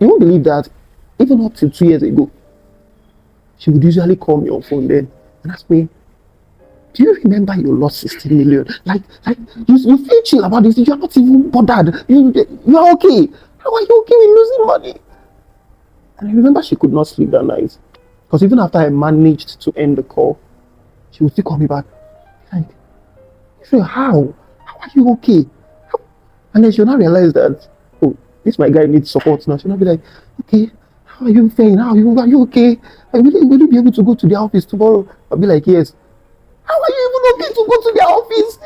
You won't believe that even up to 2 years ago, she would usually call me on phone then and ask me, do you remember you lost 16 million? Like you feel chill about this. You're not even bothered. You're okay. How are you okay with losing money? And I remember she could not sleep that night. Because even after I managed to end the call, she would still call me back. Like, so how? How are you okay? How? And then she'll not realize that, oh, this my guy needs support now. She'll not be like, okay, how are you feeling? Are you okay? Will you be able to go to the office tomorrow? I'll be like, yes. How are you even okay to go to the office?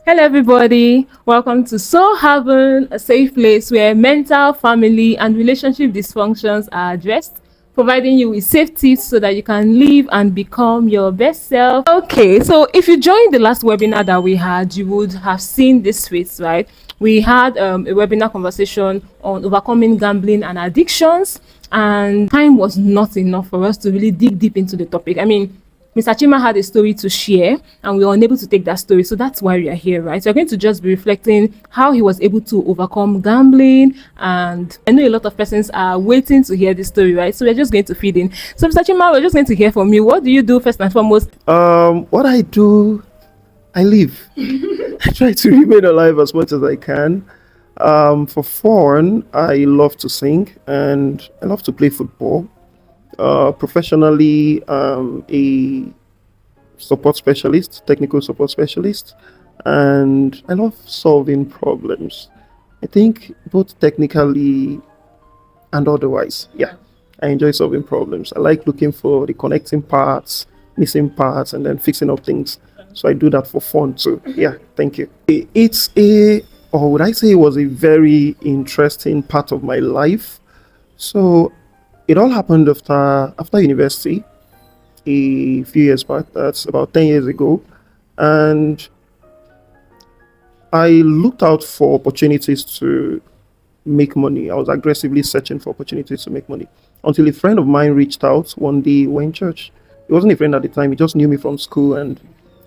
Hello everybody, welcome to Soul Haven, a safe place where mental, family and relationship dysfunctions are addressed, providing you with safe tips so that you can live and become your best self. Okay, so if you joined the last webinar that we had, you would have seen this tweets, right? We had a webinar conversation on overcoming gambling and addictions, and time was not enough for us to really dig deep into the topic. I mean, Mr. Chima had a story to share and we were unable to take that story. So that's why we are here, right? So we're going to just be reflecting how he was able to overcome gambling. And I know a lot of persons are waiting to hear this story, right? So we're just going to feed in. So Mr. Chima, we're just going to hear from you. What do you do first and foremost? What I do, I live. I try to remain alive as much as I can. For fun, I love to sing and I love to play football. Professionally, a support specialist, technical support specialist, and I love solving problems. I think both technically and otherwise. Yeah, I enjoy solving problems. I like looking for the connecting parts, missing parts, and then fixing up things. So I do that for fun too. Yeah, thank you. It's or would I say it was a very interesting part of my life. So it all happened after university a few years back. That's about 10 years ago. And I looked out for opportunities to make money. I was aggressively searching for opportunities to make money until a friend of mine reached out one day. We're in church. He wasn't a friend at the time. He just knew me from school and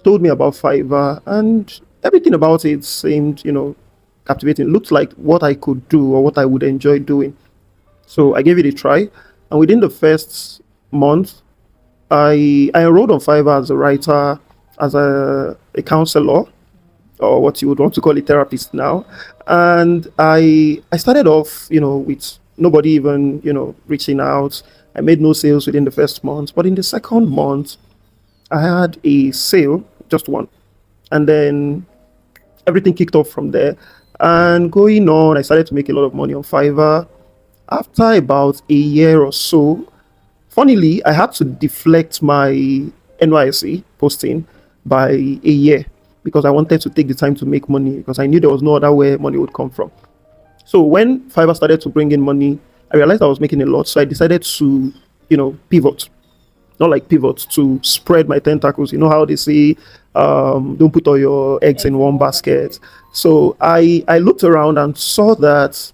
told me about Fiverr, and everything about it seemed, captivating. It looked like what I could do or what I would enjoy doing. So I gave it a try. And within the first month, I enrolled on Fiverr as a writer, as a counselor, or what you would want to call a therapist now. And I started off, with nobody even, reaching out. I made no sales within the first month. But in the second month, I had a sale, just one. And then everything kicked off from there. And going on, I started to make a lot of money on Fiverr. After about a year or so, funnily, I had to deflect my NYSE posting by a year because I wanted to take the time to make money because I knew there was no other way money would come from. So when Fiverr started to bring in money, I realized I was making a lot. So I decided to, pivot. Not like pivot, to spread my tentacles. You know how they say, don't put all your eggs in one basket. So I looked around and saw that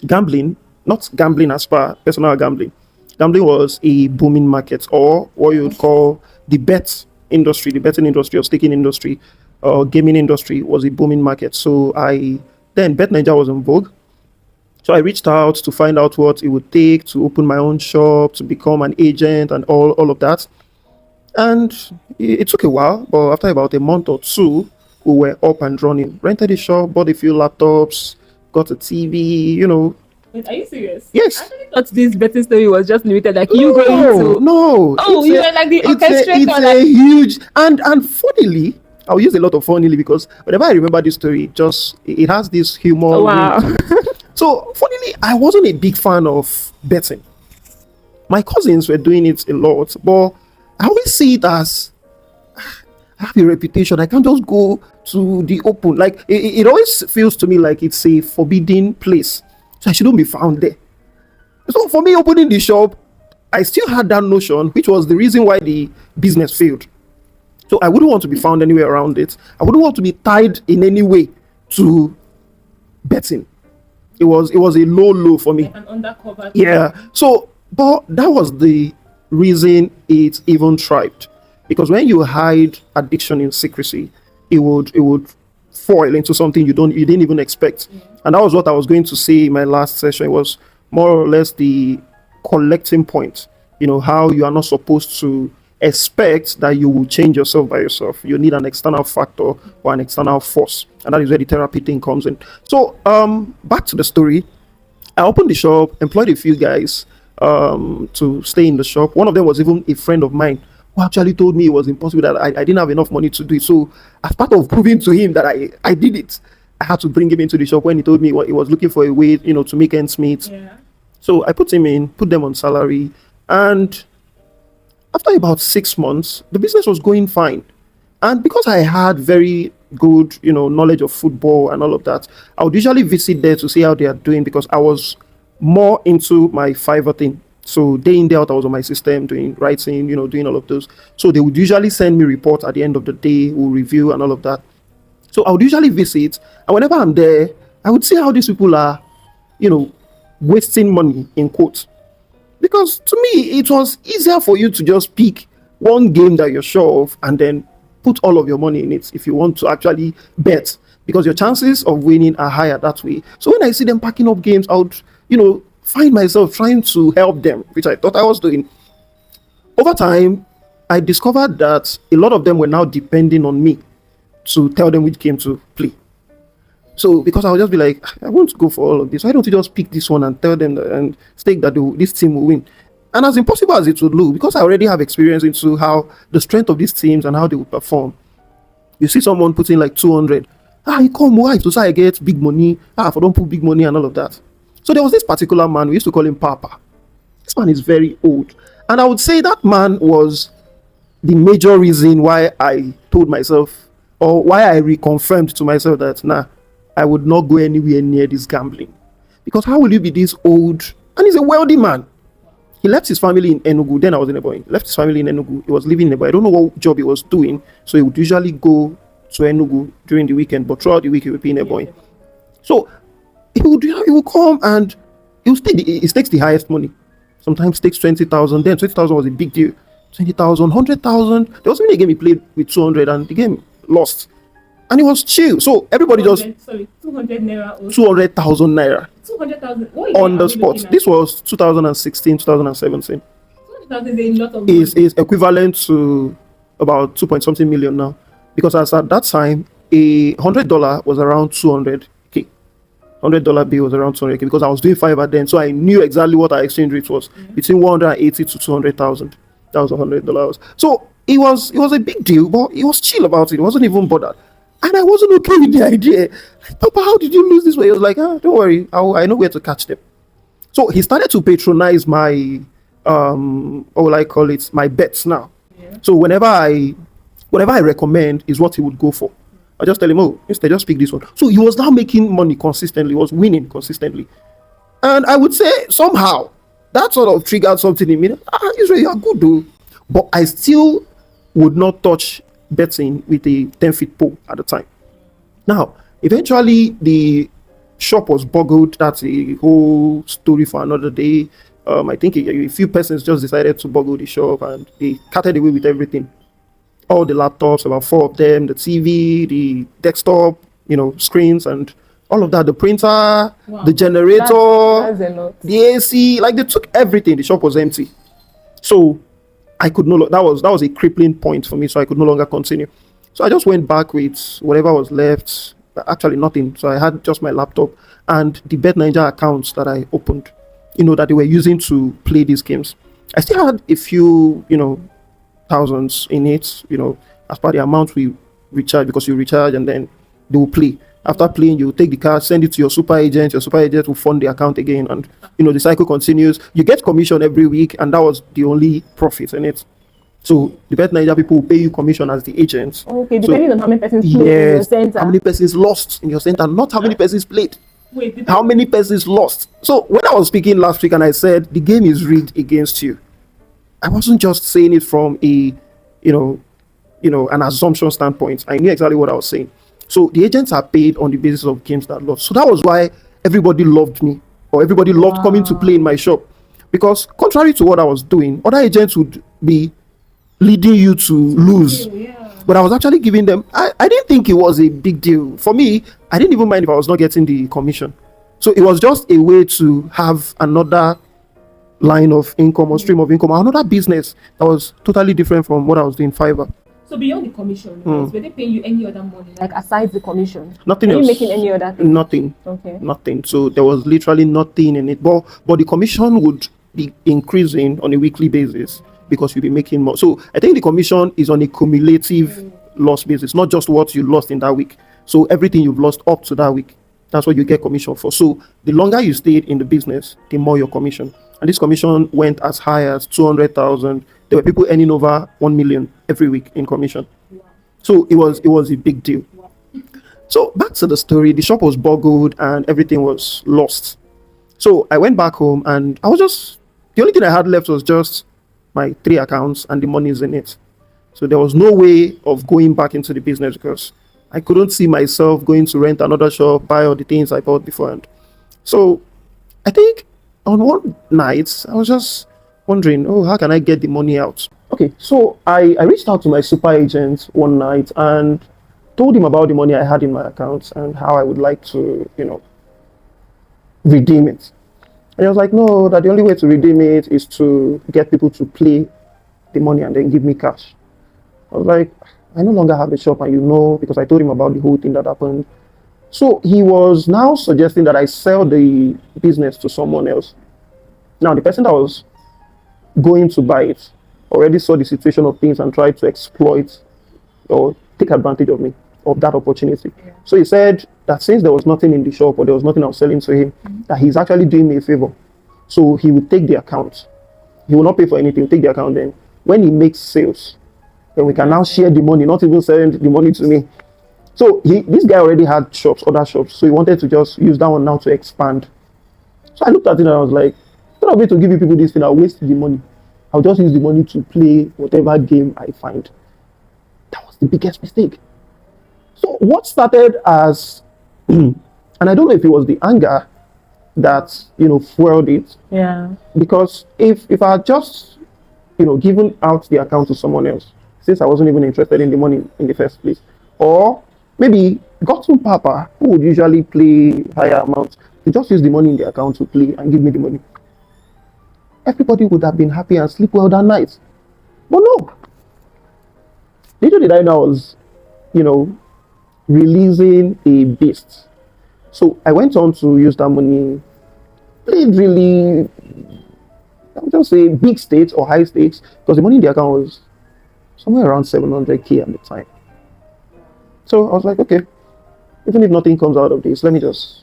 gambling, not gambling as per personal gambling was a booming market, or what you would call the betting industry or staking industry or gaming industry was a booming market. So then Bet Nigeria was in vogue. So I reached out to find out what it would take to open my own shop, to become an agent and all of that. And it took a while, but after about a month or two, we were up and running. Rented a shop, bought a few laptops, got a TV, Wait, are you serious? Yes. I actually thought this betting story was just limited, like you going to. No. Oh, you were like the orchestrator. It's a huge and funnily, I'll use a lot of funnily because whenever I remember this story, it has this humor. Oh, wow. So funnily, I wasn't a big fan of betting. My cousins were doing it a lot, but I always see it as I have a reputation. I can't just go to the open. Like it always feels to me like it's a forbidden place. So I shouldn't be found there. So for me, opening the shop, I still had that notion, which was the reason why the business failed. So I wouldn't want to be found anywhere around it. I wouldn't want to be tied in any way to betting. It was a low for me. Like an undercover. Yeah. So, but that was the reason it even thrived. Because when you hide addiction in secrecy, it would foil into something you didn't even expect. And that was what I was going to say in my last session. It was more or less the collecting point. How you are not supposed to expect that you will change yourself by yourself. You need an external factor or an external force, and that is where the therapy thing comes in. So back to the story. I opened the shop, employed a few guys to stay in the shop. One of them was even a friend of mine who actually told me it was impossible, that I didn't have enough money to do it. So as part of proving to him that I did it, I had to bring him into the shop when he told me he was looking for a way, to make ends meet. Yeah. So I put him in, put them on salary, and after about 6 months, the business was going fine. And because I had very good, knowledge of football and all of that, I would usually visit there to see how they are doing, because I was more into my Fiverr thing. So day in, day out, I was on my system doing writing, doing all of those. So they would usually send me reports at the end of the day, we'll review and all of that. So I would usually visit, and whenever I'm there, I would see how these people are, wasting money, in quotes. Because to me, it was easier for you to just pick one game that you're sure of and then put all of your money in it if you want to actually bet, because your chances of winning are higher that way. So when I see them packing up games, I would, find myself trying to help them, which I thought I was doing. Over time, I discovered that a lot of them were now depending on me to tell them which game to play. So because I would just be like, I want to go for all of this. Why don't you just pick this one and tell them and stake that this team will win? And as impossible as it would look, because I already have experience into how the strength of these teams and how they would perform. You see someone putting like 200. You come wife to say I get big money. If I don't put big money and all of that. So there was this particular man, we used to call him Papa. This man is very old. And I would say that man was the major reason why I told myself, or why I reconfirmed to myself that, I would not go anywhere near this gambling. Because how will you be this old? And he's a wealthy man. He left his family in Enugu. Then I was in Ebonyi. He left his family in Enugu. He was living in Ebonyi. I don't know what job he was doing. So he would usually go to Enugu during the weekend, but throughout the week he would be in Ebonyi. So he would come and he stakes the highest money. Sometimes stakes 20,000. Then 20,000 was a big deal. 20,000, 100,000. There was even a game he played with 200 and the game lost. And it was chill. So everybody just 200 Naira. 200,000 Naira 200,000 on the spot. This was 2016, 2017. 200,000 is a lot of money. Is equivalent to about 2 point something million now. Because as at that time, a $100 was around 200k. $100 bill was around 200k, because I was doing Fiverr then, so I knew exactly what our exchange rate was, between 180 to 200,000. That was $100. So it was a big deal, but he was chill about it. He wasn't even bothered. And I wasn't okay with the idea. Like, Papa, how did you lose this way? He was like, don't worry, I know where to catch them. So he started to patronize my, what will I call it, my bets now. Yeah. So whatever I recommend is what he would go for. I just tell him, instead just pick this one. So he was now making money consistently, was winning consistently. And I would say somehow that sort of triggered something in me. Israel, you are good though. But I still would not touch betting with a 10-foot pole at the time. Now, eventually the shop was boggled. That's a whole story for another day. I think a few persons just decided to boggle the shop and they carted away with everything. All the laptops, about 4 of them, the TV, the desktop, screens and all of that, the printer, the generator, that's a lot. the AC, like they took everything. The shop was empty. So I could that was a crippling point for me, so I could no longer continue. So I just went back with whatever was left, actually nothing. So I had just my laptop and the Bet Ninja accounts that I opened, that they were using to play these games. I still had a few, thousands in it, as per the amount we recharge, because you recharge and then they will play. After playing, you take the card, send it to your super agent will fund the account again, and the cycle continues. You get commission every week, and that was the only profit in it. So the Bet Naija people will pay you commission as the agent. Okay, depending on how many persons played in your center. How many persons lost in your center, not how many persons played. How many persons lost. So when I was speaking last week and I said the game is rigged against you, I wasn't just saying it from a, an assumption standpoint. I knew exactly what I was saying. So the agents are paid on the basis of games that lost. So that was why everybody loved me, or everybody loved coming to play in my shop. Because contrary to what I was doing, other agents would be leading you to lose. But I was actually giving them, I didn't think it was a big deal. For me, I didn't even mind if I was not getting the commission. So it was just a way to have another line of income or stream of income, another business that was totally different from what I was doing Fiverr. So beyond the commission, were they paying you any other money? Like aside the commission? Nothing Were else. you making any other thing? Nothing. Okay. Nothing. So there was literally nothing in it. But the commission would be increasing on a weekly basis because you'll be making more. So I think the commission is on a cumulative loss basis, not just what you lost in that week. So everything you've lost up to that week, that's what you get commission for. So the longer you stayed in the business, the more your commission. And this commission went as high as 200,000. There were people earning over 1 million every week in commission. So it was a big deal. So back to the story, the shop was boggled and everything was lost. So I went back home and I was just, the only thing I had left was just my 3 accounts and the money's in it. So there was no way of going back into the business because I couldn't see myself going to rent another shop, buy all the things I bought beforehand. So I think on one night, I was just wondering, oh, how can I get the money out? Okay, so I reached out to my super agent one night and told him about the money I had in my account and how I would like to, redeem it. And he was like, no, that the only way to redeem it is to get people to play the money and then give me cash. I was like, I no longer have a shop, and because I told him about the whole thing that happened. So he was now suggesting that I sell the business to someone else. Now, the person that was going to buy it already saw the situation of things and tried to exploit or take advantage of me, of that opportunity. Yeah. So he said that since there was nothing in the shop or there was nothing I was selling to him, that he's actually doing me a favor. So he would take the account. He will not pay for anything, he'll take the account. Then when he makes sales, then we can now share the money, not even selling the money to me. So this guy already had shops, other shops. So he wanted to just use that one now to expand. So I looked at it and I was like, instead of me to give you people this thing, I'll waste the money. I'll just use the money to play whatever game I find. That was the biggest mistake. So what started as, and I don't know if it was the anger that, fueled it. Yeah. Because if I had just, given out the account to someone else, since I wasn't even interested in the money in the first place, or maybe got some papa who would usually play higher amounts, to just use the money in the account to play and give me the money, everybody would have been happy and sleep well that night. But no. Little did I know I was, releasing a beast. So I went on to use that money, played really, I would just say big stakes or high stakes, because the money in the account was somewhere around 700k at the time. So I was like, okay, even if nothing comes out of this, let me just,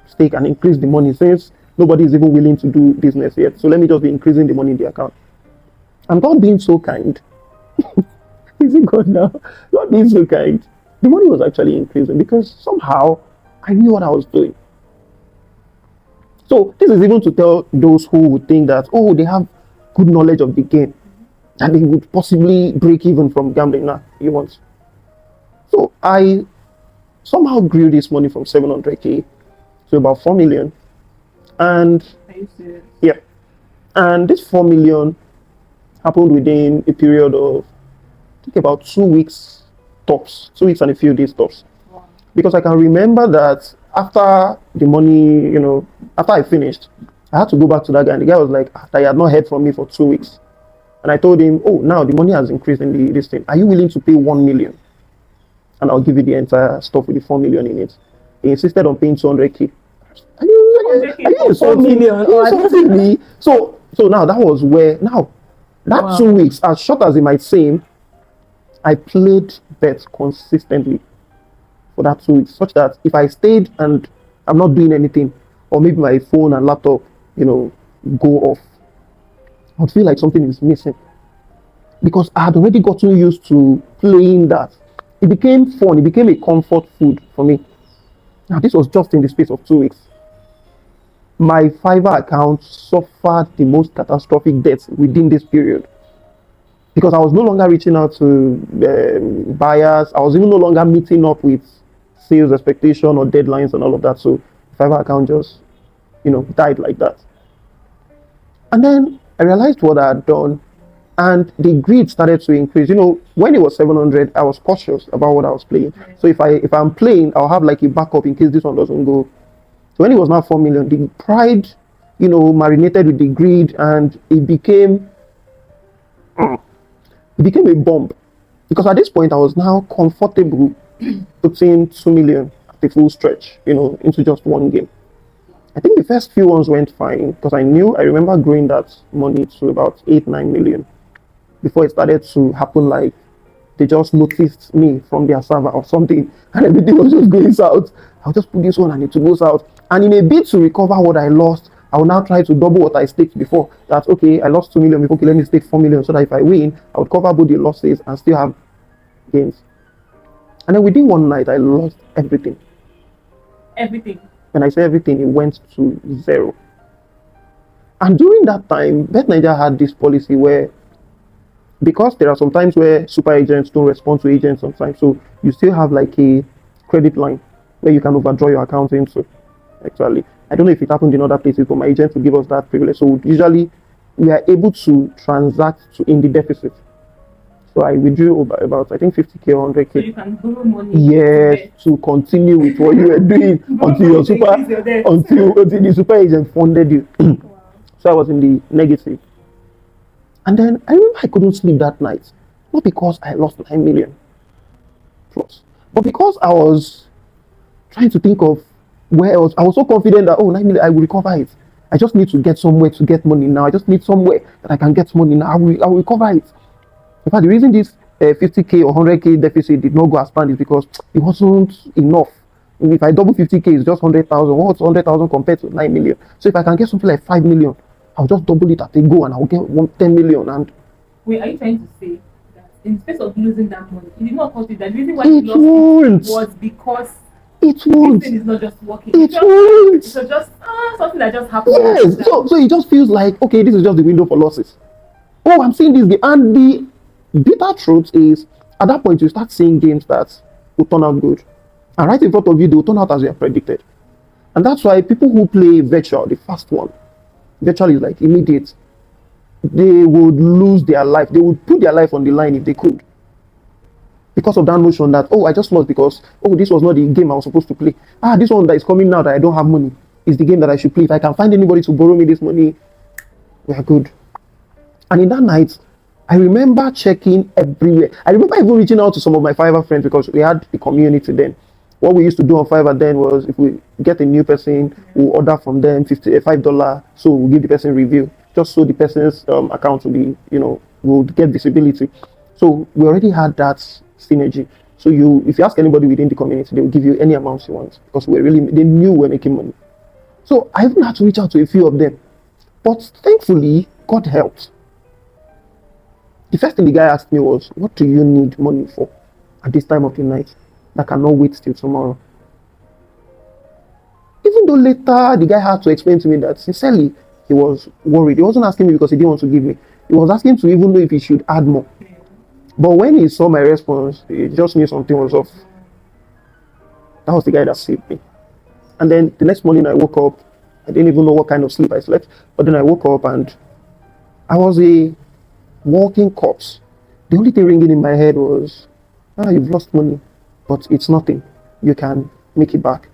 stake and increase the money since nobody is even willing to do business yet. So let me just be increasing the money in the account. And God being so kind, is it God now? God being so kind, the money was actually increasing because somehow I knew what I was doing. So this is even to tell those who would think that, oh, they have good knowledge of the game and they would possibly break even from gambling. Nah, you won't. So I somehow grew this money from 700k to about 4 million. And Are you serious? yeah, and this 4 million happened within a period of, I think, about 2 weeks tops, 2 weeks and a few days tops. Wow. Because I can remember that after the money, after I finished, I had to go back to that guy, and the guy was like, he had not heard from me for 2 weeks. And I told him, oh, now the money has increased in this thing. Are you willing to pay 1 million? And I'll give you the entire stuff with the 4 million in it. He insisted on paying 200k. Are you insulting me? So now that was where, now, that wow. 2 weeks, as short as it might seem, I played bets consistently for that 2 weeks, such that if I stayed and I'm not doing anything, or maybe my phone and laptop, go off, I would feel like something is missing. Because I had already gotten used to playing that. It became fun, it became a comfort food for me. Now, this was just in the space of 2 weeks. My Fiverr account suffered the most catastrophic deaths within this period. Because I was no longer reaching out to buyers. I was even no longer meeting up with sales expectation or deadlines and all of that. So Fiverr account just, died like that. And then I realized what I had done And the greed started to increase. When it was 700, I was cautious about what I was playing. So if I'm playing, I'll have like a backup in case this one doesn't go. So when it was now 4 million, the pride, marinated with the greed, and it became a bomb. Because at this point, I was now comfortable putting 2 million at the full stretch, into just one game. I think the first few ones went fine because I remember growing that money to about 8, 9 million before it started to happen like they just noticed me from their server or something and everything was just going south. I'll just put this one and it will go south. And in a bid to recover what I lost, I will now try to double what I staked before. That, okay, I lost 2 million before, okay, let me stake 4 million so that if I win, I would cover both the losses and still have gains. And then within one night, I lost everything. Everything. When I say everything, it went to zero. And during that time, Bet Niger had this policy where, because there are some times where super agents don't respond to agents sometimes, so you still have like a credit line where you can overdraw your account into. Actually, I don't know if it happened in other places, but my agent will give us that privilege. So usually we are able to transact in the deficit. So I withdrew about I think 50k or 100k. So you can borrow money. Yes, to continue with what you were doing until the super agent funded you. Wow. So I was in the negative. And then I remember I couldn't sleep that night. Not because I lost 9 million plus, but because I was trying to think of where else. I was so confident that 9 million, I will recover it. I just need to get somewhere to get money now. I just need somewhere that I can get money now. I will recover it. In fact, the reason this 50k or 100k deficit did not go as planned is because it wasn't enough. If I double 50k, it's just 100,000. What's 100,000 compared to 9 million? So if I can get something like 5 million, I'll just double it at a go and I'll get 10 million. And wait, are you trying to say that in space of losing that money, it did not cost you? That the reason why you lost it was because it won't. This thing is not just working. It won't. It's just something that just happened. Yes. So it just feels like, okay, this is just the window for losses. Oh, I'm seeing this game. And the bitter truth is, at that point, you start seeing games that will turn out good. And right in front of you, they will turn out as you have predicted. And that's why people who play virtual, the first one, virtual is like immediate. They would lose their life. They would put their life on the line if they could. Because of that notion that, I just lost because, this was not the game I was supposed to play. This one that is coming now that I don't have money is the game that I should play. If I can find anybody to borrow me this money, we are good. And in that night, I remember checking everywhere. I remember even reaching out to some of my Fiverr friends because we had a community then. What we used to do on Fiverr then was, if we get a new person, we'll order from them $5, so we'll give the person review, just so the person's account will be, will get visibility. So we already had that synergy. So if you ask anybody within the community, they will give you any amount you want because they knew we're making money. So I even had to reach out to a few of them. But thankfully, God helped. The first thing the guy asked me was, what do you need money for at this time of the night that cannot wait till tomorrow? Even though later the guy had to explain to me that sincerely he was worried. He wasn't asking me because he didn't want to give me. He was asking to even know if he should add more. But when he saw my response, he just knew something was off. That was the guy that saved me. And then the next morning I woke up. I didn't even know what kind of sleep I slept. But then I woke up and I was a walking corpse. The only thing ringing in my head was, you've lost money, but it's nothing. You can make it back.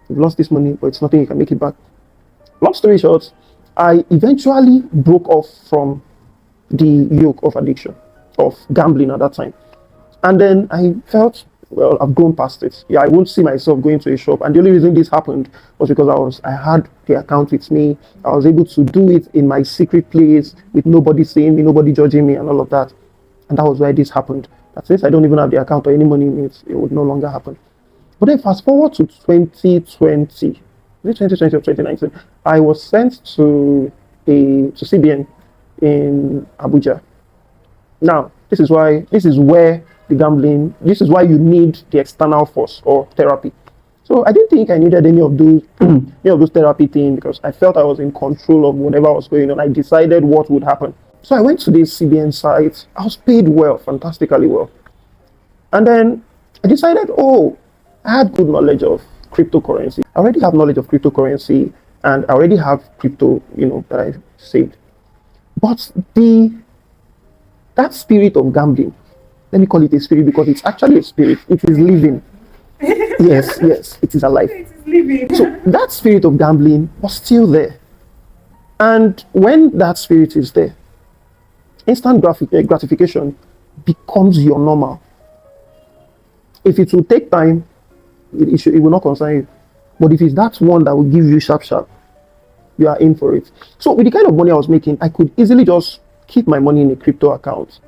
You've lost this money, but it's nothing. You can make it back. Long story short, I eventually broke off from the yoke of addiction, of gambling at that time. And then I felt, I've grown past it. Yeah, I won't see myself going to a shop. And the only reason this happened was because I had the account with me. I was able to do it in my secret place with nobody seeing me, nobody judging me and all of that. And that was why this happened. That since I don't even have the account or any money in it, it would no longer happen. But then fast forward to 2020, is it 2020 or 2019? I was sent to CBN in Abuja. Now, this is where this is why you need the external force or therapy. So I didn't think I needed any of those therapy things because I felt I was in control of whatever was going on. I decided what would happen. So I went to this CBN site. I was paid well, fantastically well. And then I decided, I had good knowledge of cryptocurrency. I already have knowledge of cryptocurrency and I already have crypto, that I saved. But the that spirit of gambling, let me call it a spirit because it's actually a spirit. It is living. Yes, yes, it is alive. It is living. So that spirit of gambling was still there. And when that spirit is there, instant gratification becomes your normal. If it will take time, it will not concern you. But if it's that one that will give you sharp, you are in for it. So with the kind of money I was making, I could easily just keep my money in a crypto account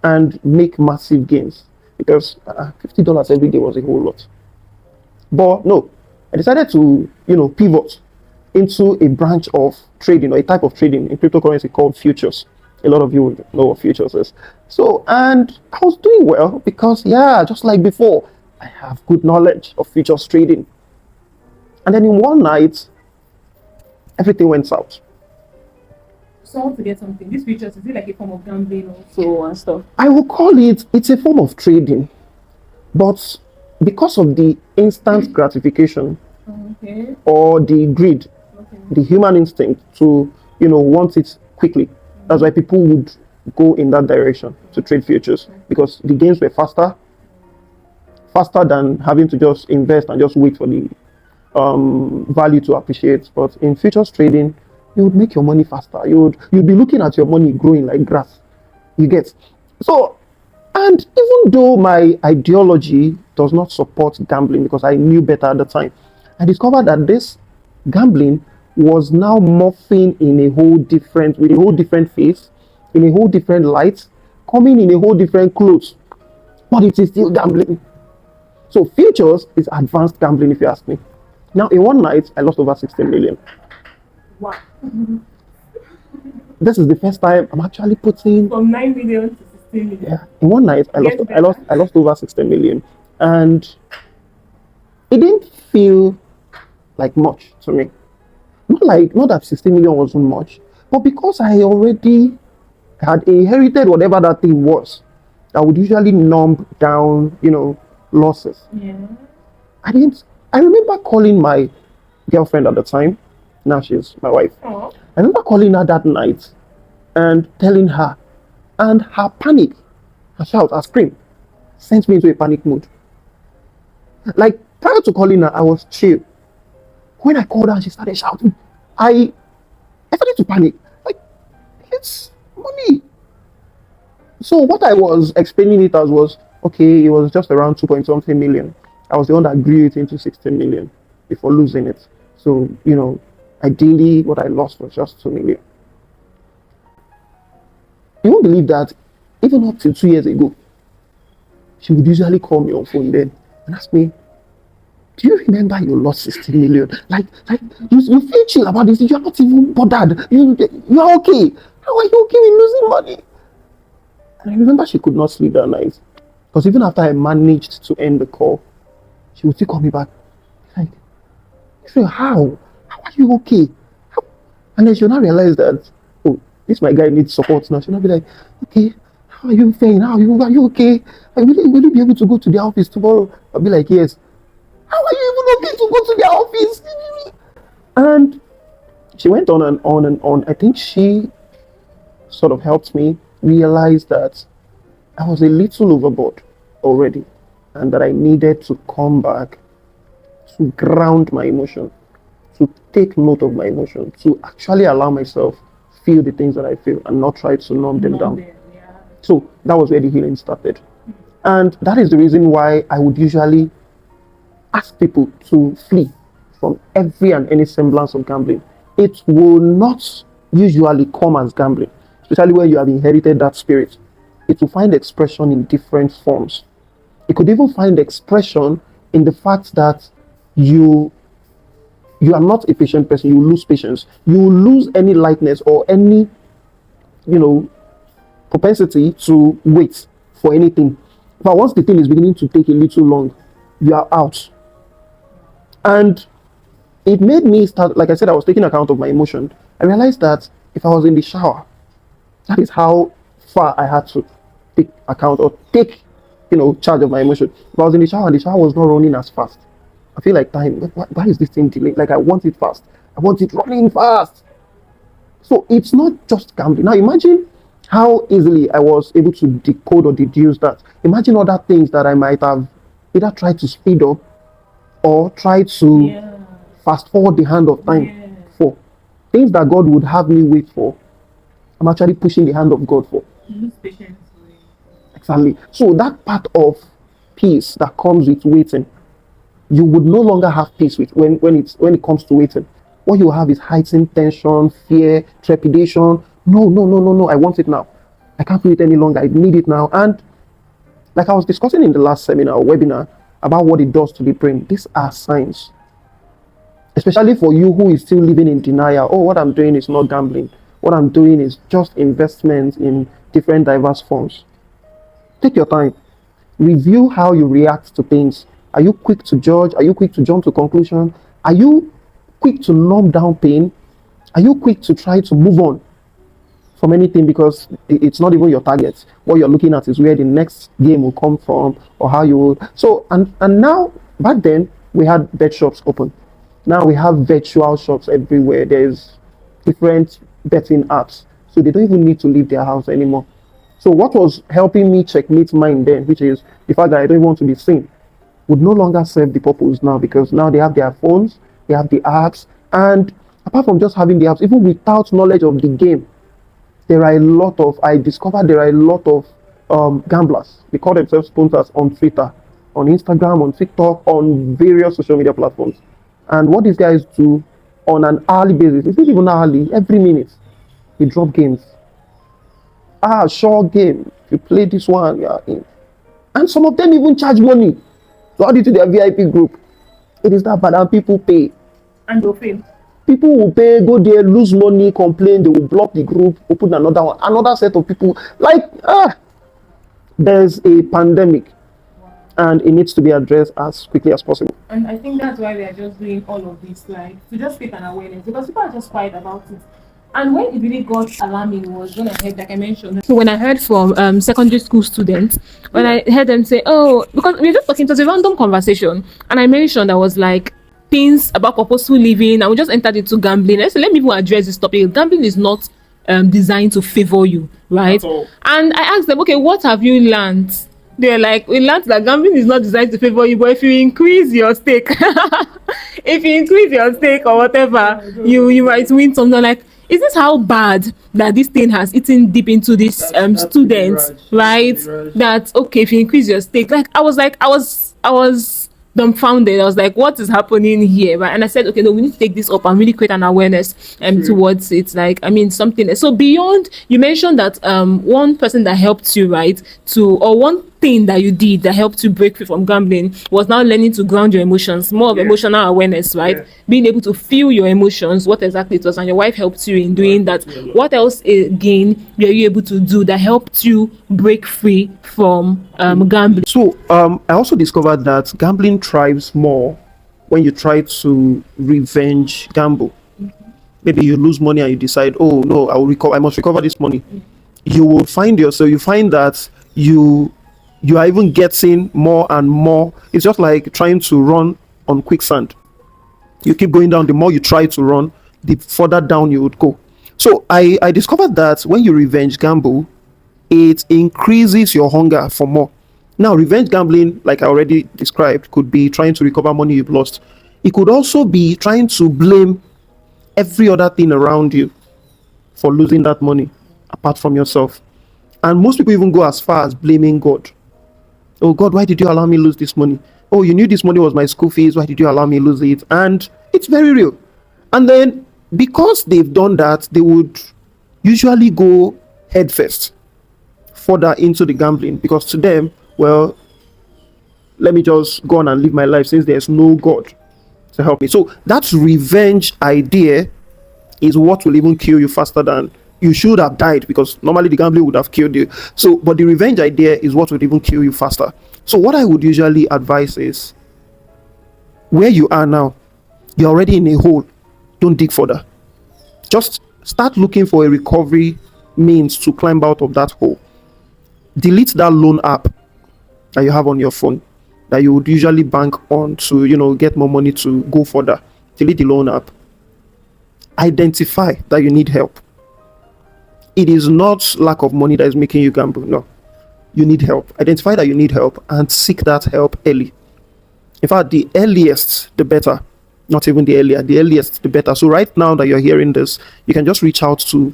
and make massive gains because $50 every day was a whole lot. But no, I decided to, pivot into a branch of trading or a type of trading in cryptocurrency called futures. A lot of you know what futures is. So, and I was doing well because, just like before, I have good knowledge of futures trading. And then in one night, everything went south. So I want to get something. These futures, is it like a form of gambling also and stuff? I will call it's a form of trading. But because of the instant gratification or the greed, the human instinct to, want it quickly, that's why people would go in that direction to trade futures because the gains were faster than having to just invest and just wait for the value to appreciate. But in futures trading, you would make your money faster. You'd be looking at your money growing like grass. You get so. And even though my ideology does not support gambling because I knew better at the time, I discovered that this gambling was now morphing with a whole different face, in a whole different light, coming in a whole different clothes. But it is still gambling. So futures is advanced gambling, if you ask me. Now, in one night, I lost over 16 million. Wow. This is the first time I'm actually putting from 9 million to 16 million. Yeah, in one night, I lost over 16 million, and it didn't feel like much to me. Not that 16 million wasn't much, but because I already had inherited whatever that thing was, that would usually numb down, losses. Yeah. I remember calling my girlfriend at the time. Now she's my wife. Aww. I remember calling her that night and telling her, and her panic, her shout, her scream, sent me into a panic mood. Like prior to calling her, I was chill. When I called her and she started shouting, I started to panic. Like, it's money. So what I was explaining it as was, okay, it was just around 2 point something million. I was the one that grew it into 16 million before losing it. So, ideally what I lost was just 2 million. You won't believe that even up to 2 years ago, she would usually call me on phone then and ask me, do you remember you lost 16 million? Like you feel chill about this, you're not even bothered. You're okay. How are you okay with losing money? And I remember she could not sleep that night. Because even after I managed to end the call, she would still call me back. Like, so how? How are you okay? How? And then she'll not realize that, oh, this my guy needs support now. She'll not be like, okay, how are you feeling? Are you okay? Will you be able to go to the office tomorrow? I'll be like, yes. How are you even okay to go to the office? And she went on and on and on. I think she sort of helped me realize that I was a little overboard already and that I needed to come back to ground my emotion, to take note of my emotion, to actually allow myself feel the things that I feel and not try to numb them down. Yeah. So that was where the healing started. And that is the reason why I would usually ask people to flee from every and any semblance of gambling. It will not usually come as gambling, especially when you have inherited that spirit. It will find expression in different forms. It could even find expression in the fact that you are not a patient person. You lose patience. You lose any lightness or any, propensity to wait for anything. But once the thing is beginning to take a little long, you are out. And it made me start, like I said, I was taking account of my emotion. I realized that if I was in the shower, that is how far I had to take account or take, charge of my emotion. If I was in the shower and the shower was not running as fast, I feel like time, why is this thing delayed? Like I want it fast. I want it running fast. So it's not just gambling. Now imagine How easily I was able to decode or deduce that. Imagine other things that I might have either tried to speed up or try to fast forward the hand of time for. Things that God would have me wait for, I'm actually pushing the hand of God for. Lose patience. Exactly. So that part of peace that comes with waiting, you would no longer have peace with when it comes to waiting. What you have is heightened tension, fear, trepidation. No, no, no, no, no. I want it now. I can't wait any longer. I need it now. And like I was discussing in the last seminar or webinar about what it does to the brain, these are signs. Especially for you who is still living in denial. Oh, what I'm doing is not gambling. What I'm doing is just investment in different diverse forms. Take your time. Review how you react to things. Are you quick to judge? Are you quick to jump to conclusion? Are you quick to numb down pain? Are you quick to try to move on from anything because it's not even your target? What you're looking at is where the next game will come from or how you will. So, and now, back then, we had bet shops open. Now we have virtual shops everywhere. There's different betting apps. So they don't even need to leave their house anymore. So what was helping me checkmate mine then, which is the fact that I don't want to be seen, would no longer serve the purpose now, because now they have their phones, they have the apps, and apart from just having the apps, even without knowledge of the game, I discovered there are a lot of gamblers. They call themselves sponsors on Twitter, on Instagram, on TikTok, on various social media platforms. And what these guys do on an hourly basis, it's not even hourly, every minute, they drop games. Short game. If you play this one, you are in. And some of them even charge money to add it to their VIP group. It is that bad, and people pay. And they'll fail. People will pay, go there, lose money, complain, they will block the group, open another one, another set of people. There's a pandemic, and it needs to be addressed as quickly as possible. And I think that's why we are just doing all of this, like to just create an awareness, because people are just quiet about it. And when it really got alarming was when I heard, like I mentioned, so when I heard from secondary school students, when I heard them say, oh, because we were just talking, it was a random conversation, and I mentioned I was like, things about purposeful living, and we just entered into gambling. I said, let me even address this topic. Gambling is not designed to favor you, right? And I asked them, okay, what have you learned? They're like, we learned that gambling is not designed to favor you, but if you increase your stake, or whatever, you might win something. Like, is this how bad that this thing has eaten deep into this students, right? That okay, if you increase your stake, like I was dumbfounded. I was like, what is happening here, right? And I said, okay, no, we need to take this up and really create an awareness towards it. Like, I mean, something. So beyond, you mentioned that one person that helped you, right, or one thing that you did that helped you break free from gambling was now learning to ground your emotions, more of emotional awareness, right? Being able to feel your emotions, what exactly it was, and your wife helped you in doing that. What else again were you able to do that helped you break free from gambling? So I also discovered that gambling thrives more when you try to revenge gamble. Maybe you lose money and you decide, oh no, I must recover this money. You will find that you are even getting more and more. It's just like trying to run on quicksand. You keep going down. The more you try to run, the further down you would go. So I discovered that when you revenge gamble, it increases your hunger for more. Now, revenge gambling, like I already described, could be trying to recover money you've lost. It could also be trying to blame every other thing around you for losing that money, apart from yourself. And most people even go as far as blaming God. Oh God, why did you allow me lose this money? Oh, you knew this money was my school fees. Why did you allow me lose it? And it's very real. And then because they've done that, they would usually go headfirst further into the gambling, because to them, well, let me just go on and live my life since there's no God to help me. So that revenge idea is what will even kill you faster than you should have died, because normally the gambling would have killed you. So, but the revenge idea is what would even kill you faster. So what I would usually advise is, where you are now, you're already in a hole. Don't dig further. Just start looking for a recovery means to climb out of that hole. Delete that loan app that you have on your phone that you would usually bank on to, get more money to go further. Delete the loan app. Identify that you need help. it is not lack of money that is making you gamble. No, you need help. Identify that you need help and seek that help early. In fact, the earliest, the better. Not even the earlier, the earliest, the better. So right now that you're hearing this, you can just reach out to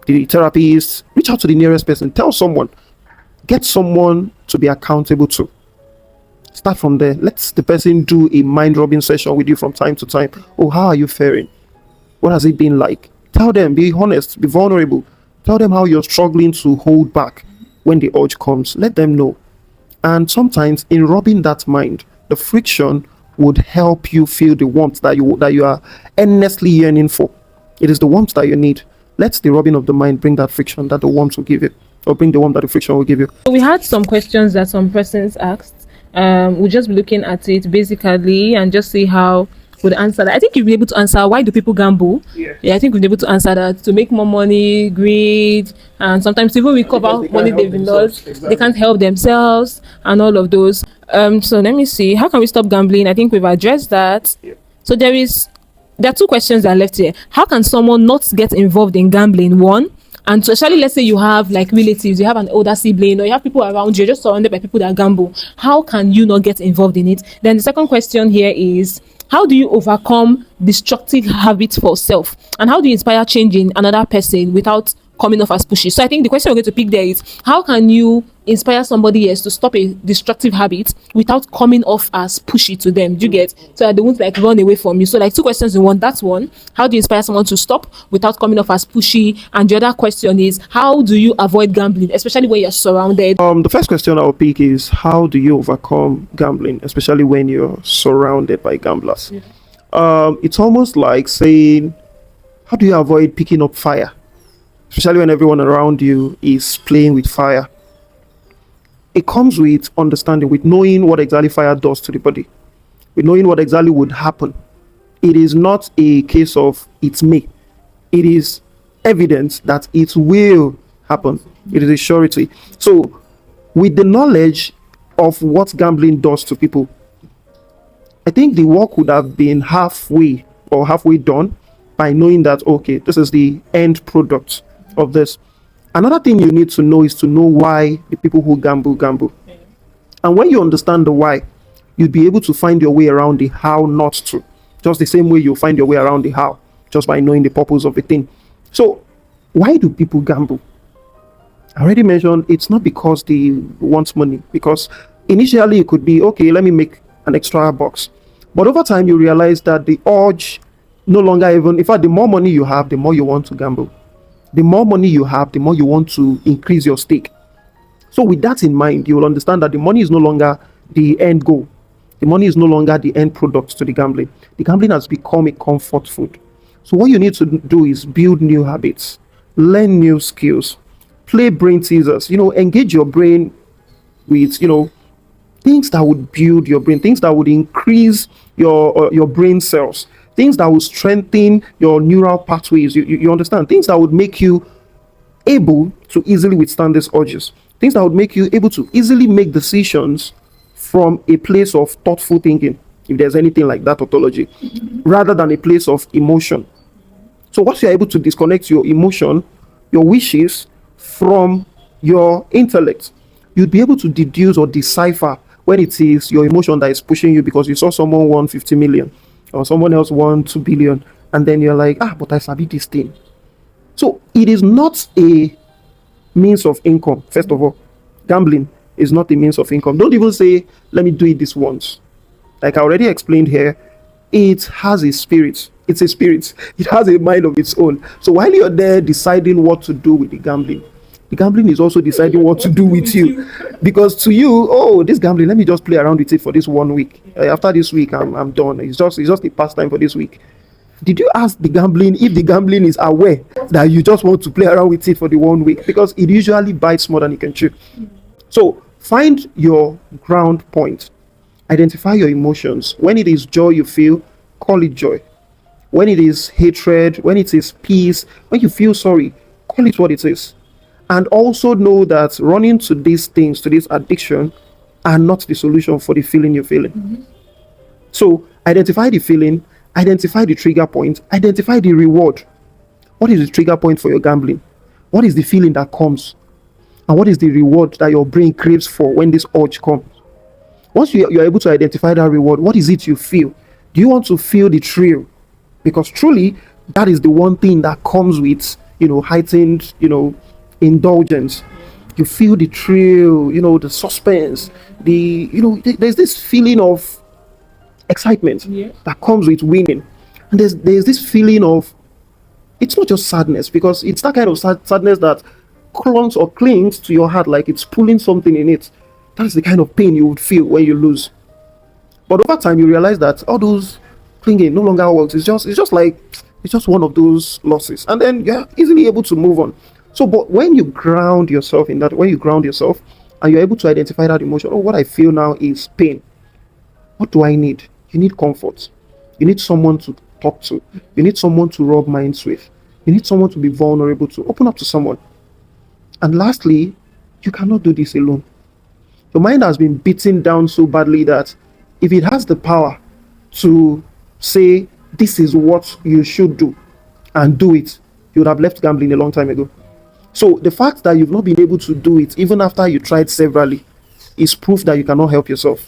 the therapist, reach out to the nearest person, tell someone, get someone to be accountable to. Start from there. Let the person do a mind-rubbing session with you from time to time. Oh, how are you faring? What has it been like? Tell them, be honest, be vulnerable. Tell them how you're struggling to hold back when the urge comes. Let them know. And sometimes in rubbing that mind, the friction would help you feel the warmth that you are earnestly yearning for. It is the warmth that you need. Let the rubbing of the mind bring that friction that the warmth will give you, or bring the warmth that the friction will give you. We had some questions that some persons asked. We'll just be looking at it basically and just see how would answer that. I think you'll be able to answer why do people gamble. Yeah, I think we'll be able to answer that. To make more money, greed, and sometimes even recover money they've lost. Exactly. They can't help themselves and all of those. So let me see. How can we stop gambling? I think we've addressed that. So there are two questions that are left here. How can someone not get involved in gambling? One, and especially let's say you have like relatives, you have an older sibling, or you have people around you, you're just surrounded by people that gamble. How can you not get involved in it? Then the second question here is, how do you overcome destructive habits for self? And how do you inspire change in another person without coming off as pushy? So I think the question we're going to pick there is, how can you inspire somebody else to stop a destructive habit without coming off as pushy to them? Do you get? So that they won't like run away from you. So like two questions in one. That's one. How do you inspire someone to stop without coming off as pushy? And the other question is, how do you avoid gambling, especially when you're surrounded? The first question I'll pick is, how do you overcome gambling, especially when you're surrounded by gamblers? It's almost like saying, how do you avoid picking up fire, especially when everyone around you is playing with fire? It comes with understanding, with knowing what exactly fire does to the body, with knowing what exactly would happen. It is not a case of it may. It is evidence that it will happen. It is a surety. So with the knowledge of what gambling does to people, I think the work would have been halfway done by knowing that, okay, this is the end product of this. Another thing you need to know is to know why the people who gamble. And when you understand the why, you'll be able to find your way around the how not to. Just the same way you'll find your way around the how, just by knowing the purpose of the thing. So why do people gamble? I already mentioned it's not because they want money, because initially it could be, okay, let me make an extra box. But over time you realize that the urge no longer even, in fact, the more money you have, the more you want to gamble. The more money you have, the more you want to increase your stake. So with that in mind, you will understand that the money is no longer the end goal. The money is no longer the end product to the gambling. The gambling has become a comfort food. So what you need to do is build new habits, learn new skills, play brain teasers, engage your brain with, things that would build your brain, things that would increase your brain cells, things that will strengthen your neural pathways. You understand? Things that would make you able to easily withstand these urges. Things that would make you able to easily make decisions from a place of thoughtful thinking, if there's anything like that tautology, rather than a place of emotion. So once you're able to disconnect your emotion, your wishes from your intellect, you'd be able to deduce or decipher when it is your emotion that is pushing you because you saw someone won 50 million. Or someone else won 2 billion, and then you're like, but I sabi this thing. So it is not a means of income. First of all, gambling is not a means of income. Don't even say, let me do it this once. Like I already explained here, it has a spirit. It's a spirit. It has a mind of its own. So while you're there deciding what to do with the gambling is also deciding what to do with you. Because to you, this gambling, let me just play around with it for this 1 week. After this week, I'm done. It's just a pastime for this week. Did you ask the gambling if the gambling is aware that you just want to play around with it for the 1 week? Because it usually bites more than it can chew. So find your ground point. Identify your emotions. When it is joy you feel, call it joy. When it is hatred, when it is peace, when you feel sorry, call it what it is. And also know that running to these things, to this addiction, are not the solution for the feeling you're feeling. So identify the feeling, identify the trigger point, identify the reward. What is the trigger point for your gambling? What is the feeling that comes? And what is the reward that your brain craves for when this urge comes? Once you're able to identify that reward, what is it you feel? Do you want to feel the thrill? Because truly, that is the one thing that comes with, heightened, indulgence. You feel the thrill, the suspense, there's this feeling of excitement that comes with winning. And there's this feeling of, it's not just sadness, because it's that kind of sadness that clunks or clings to your heart like it's pulling something in it. That's the kind of pain you would feel when you lose. But over time, you realize that all those clinging no longer works. It's just one of those losses, and then you're easily able to move on. So, but when you ground yourself in that, when you ground yourself, and you're able to identify that emotion, oh, what I feel now is pain. What do I need? You need comfort. You need someone to talk to. You need someone to rub minds with. You need someone to be vulnerable to. Open up to someone. And lastly, you cannot do this alone. Your mind has been beaten down so badly that if it has the power to say, this is what you should do, and do it, you would have left gambling a long time ago. So the fact that you've not been able to do it, even after you tried severally, is proof that you cannot help yourself.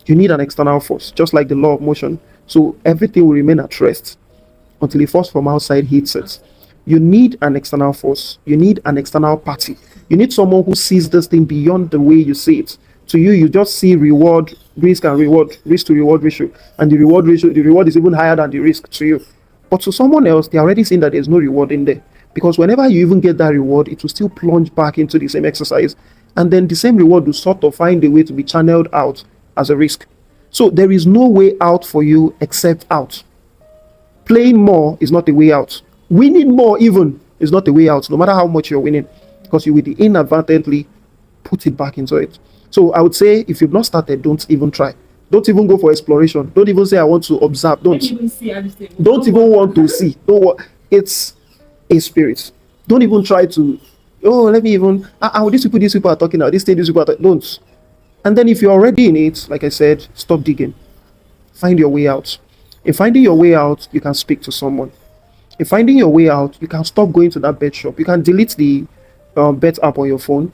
You need an external force, just like the law of motion. So everything will remain at rest until a force from outside hits it. You need an external force. You need an external party. You need someone who sees this thing beyond the way you see it. To you, you just see reward, risk to reward ratio. And the reward is even higher than the risk to you. But to someone else, they're already seeing that there's no reward in there. Because whenever you even get that reward, it will still plunge back into the same exercise. And then the same reward will sort of find a way to be channeled out as a risk. So there is no way out for you except out. Playing more is not the way out. Winning more even is not the way out, no matter how much you're winning, because you will inadvertently put it back into it. So I would say, if you've not started, don't even try. Don't even go for exploration. Don't even say, I want to observe. Don't even want to see. It's a spirit. Don't even try to, let me even, these people are talking now, these people are talking. Don't. And then if you're already in it, like I said, stop digging. Find your way out. In finding your way out, you can speak to someone. In finding your way out, you can stop going to that bet shop. You can delete the bet app on your phone.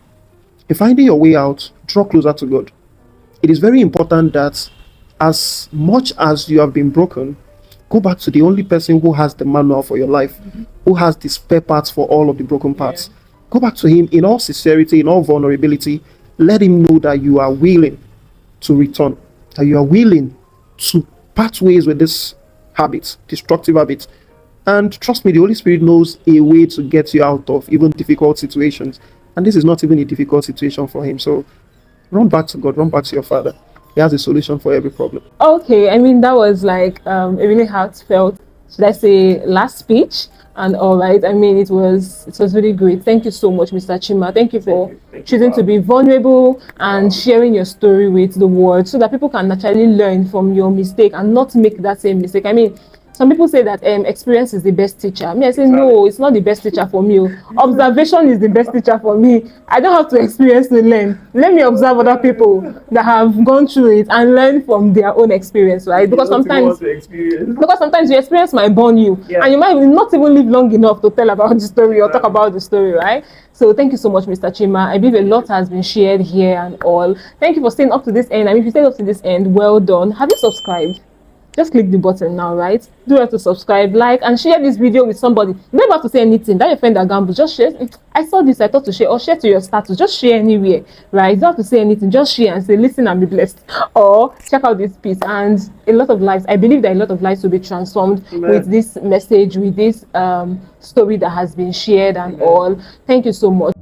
In finding your way out, draw closer to God. It is very important that as much as you have been broken, go back to the only person who has the manual for your life, who has the spare parts for all of the broken parts. Go back to him in all sincerity, in all vulnerability. Let him know that you are willing to return, that you are willing to part ways with this habit, destructive habit. And trust me, the Holy Spirit knows a way to get you out of even difficult situations. And this is not even a difficult situation for him. So run back to God, run back to your Father. He has a solution for every problem. Okay, I mean, that was like a really heartfelt, should I say, last speech. And all right, I mean, it was really great. Thank you so much, Mr. Chima. Thank you for choosing to be vulnerable and sharing your story with the world so that people can naturally learn from your mistake and not make that same mistake. I mean, some people say that experience is the best teacher. I say, no, it's not the best teacher for me. Observation is the best teacher for me. I don't have to experience to learn. Let me observe other people that have gone through it and learn from their own experience, right? Because sometimes your experience might burn you, and you might not even live long enough to tell about the story or talk about the story, right? So thank you so much, Mr. Chima. I believe a lot has been shared here and all. Thank you for staying up to this end. I mean, if you stayed up to this end, well done. Have you subscribed? Just click the button now, right? Do have to subscribe, like, and share this video with somebody. You don't have to say anything. That your friend that gambles, just share. I saw this, I thought to share, or share to your status. Just share anywhere, right? You don't have to say anything. Just share and say, listen and be blessed. Or check out this piece. And a lot of lives, I believe that a lot of lives will be transformed with this message, with this story that has been shared and all. Thank you so much.